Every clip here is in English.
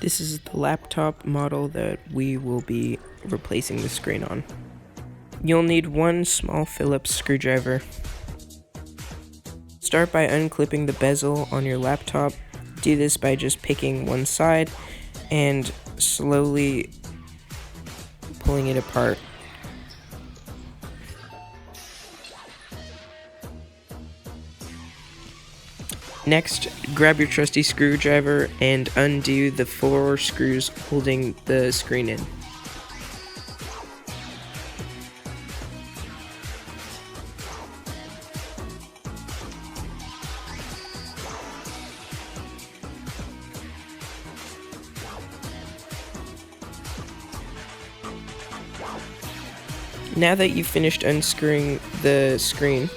This is the laptop model that we will be replacing the screen on. You'll need one small Phillips screwdriver. Start by unclipping the bezel on your laptop. Do this by just picking one side and slowly pulling it apart. Next, grab your trusty screwdriver and undo the 4 screws holding the screen in. Now that you've finished unscrewing the screen,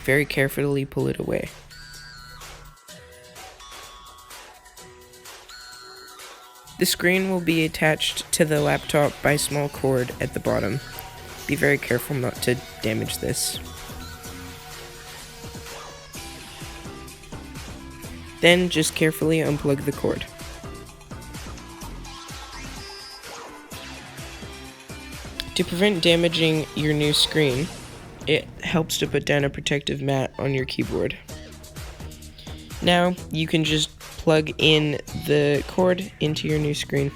very carefully pull it away. The screen will be attached to the laptop by a small cord at the bottom. Be very careful not to damage this. Then just carefully unplug the cord. To prevent damaging your new screen, it helps to put down a protective mat on your keyboard. Now you can just plug in the cord into your new screen.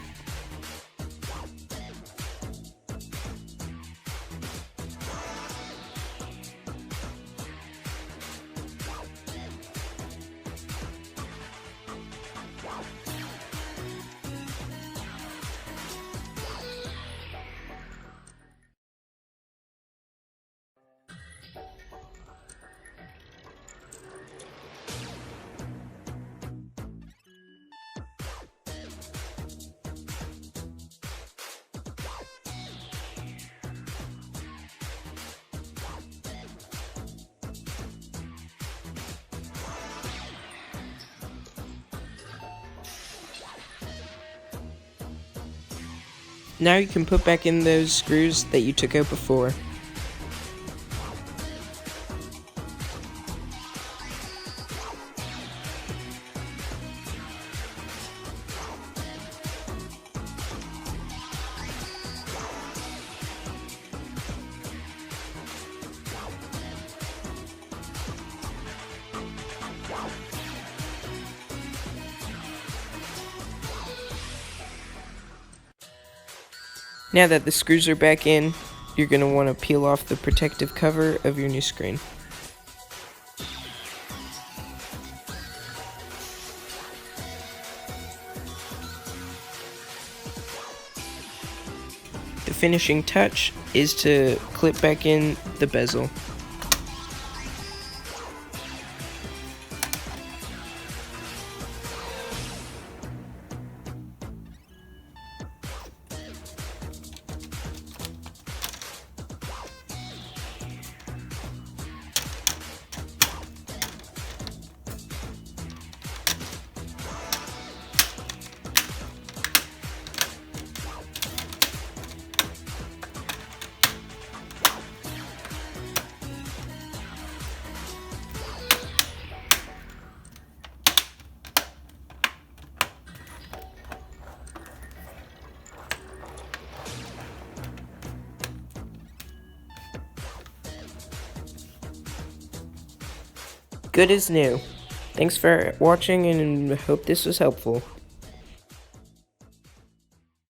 Now you can put back in those screws that you took out before. Now that the screws are back in, you're going to want to peel off the protective cover of your new screen. The finishing touch is to clip back in the bezel. Good as new. Thanks for watching and hope this was helpful.